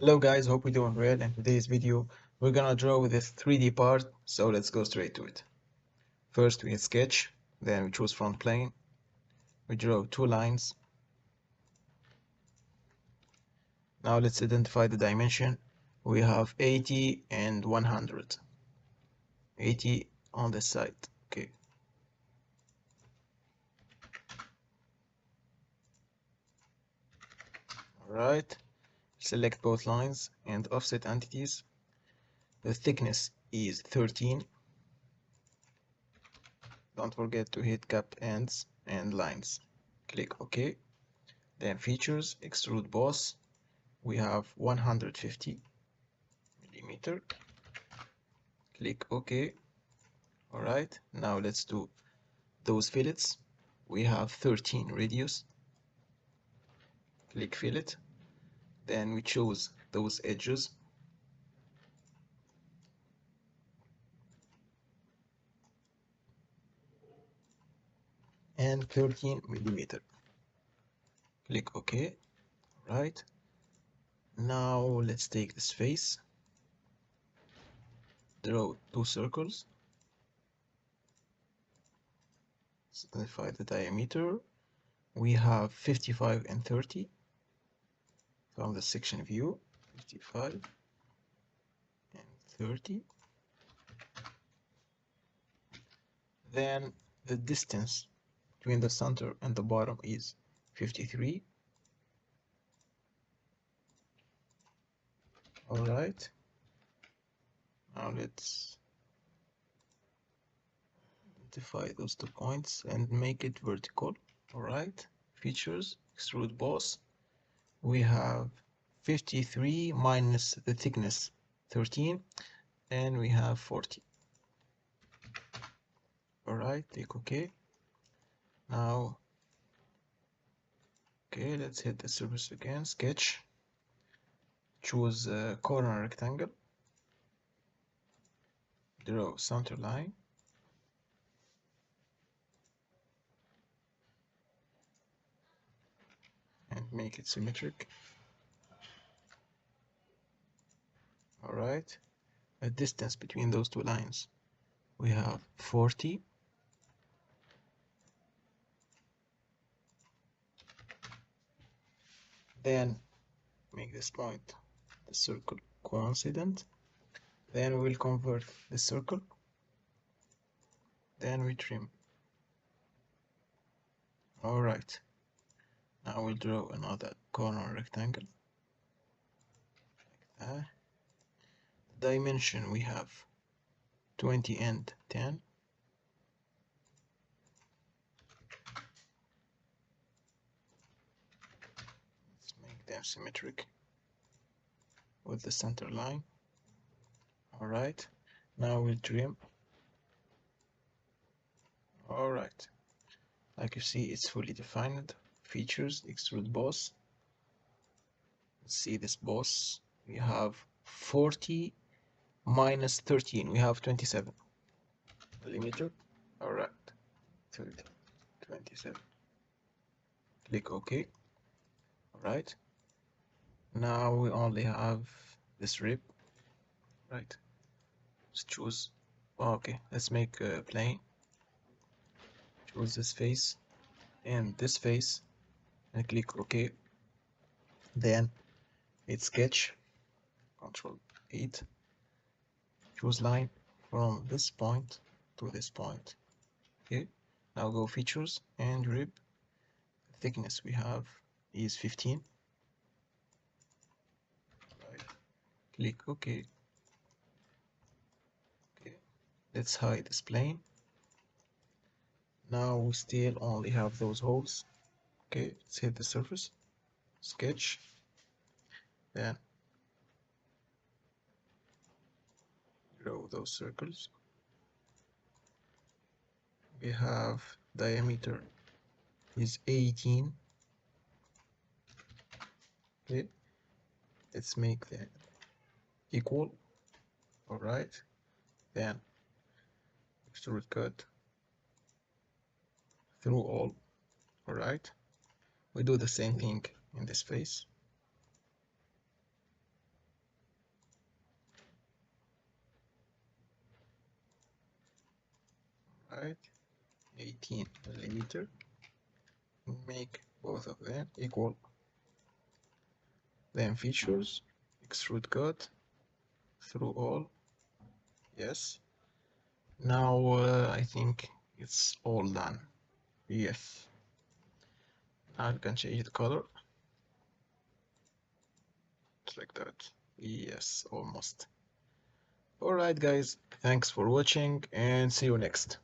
Hello guys, hope you're doing well. In today's video, we're gonna draw this 3D part, so let's go straight to it. First we sketch, then we choose front plane, we draw two lines. Now let's identify the dimension. We have 80 and 100. 80 on the side, okay. Alright, select both lines and offset entities. The thickness is 13. Don't forget to hit cap ends and lines. Click OK. Then features, extrude boss. We have 150 millimeter. Click OK. Alright, now let's do those fillets. We have 13 radius. Click fillet. Then we choose those edges. And 13 millimeter. Click OK. Right. Now let's take this face. Draw two circles. Specify the diameter. We have 55 and 30 from the section view. 55 and 30. Then the distance between the center and the bottom is 53. Alright, now let's identify those 2 points and make it vertical. Alright, features, extrude boss. We have 53 minus the thickness 13, and we have 40. Alright, click OK. Now, okay, let's hit the surface again, sketch. Choose a corner rectangle. Draw center line. And make it symmetric. Alright, the distance between those two lines, we have 40. Then make this point the circle coincident. Then we'll convert the circle. Then we trim. Alright, now we'll draw another corner rectangle. Like that. Dimension we have 20 and 10. Let's make them symmetric with the center line. Alright, now we'll trim. Alright, like you see, it's fully defined. Features, extrude boss. Let's see this boss. We have 40 minus 13. We have 27 millimeter. Alright, 30, 27. Click OK. Alright, now we only have this rib. Right, let's choose. Okay, let's make a plane. Choose this face and this face and click OK. Then hit sketch, Control 8. Choose line from this point to this point. Okay, now go features and rib. The thickness we have is 15. Right. Click OK. Okay, let's hide this plane. Now we still only have those holes. Okay, let's hit the surface, sketch, then draw those circles. We have diameter is 18. Okay, let's make that equal. Alright, then extrude cut through all. Alright, we do the same thing in this face. right? 18 millimeter. Make both of them equal. Then features, extrude cut through all. Yes. Now I think it's all done. Yes. Now you can change the color. Just like that. Yes, almost. Alright guys, thanks for watching and see you next.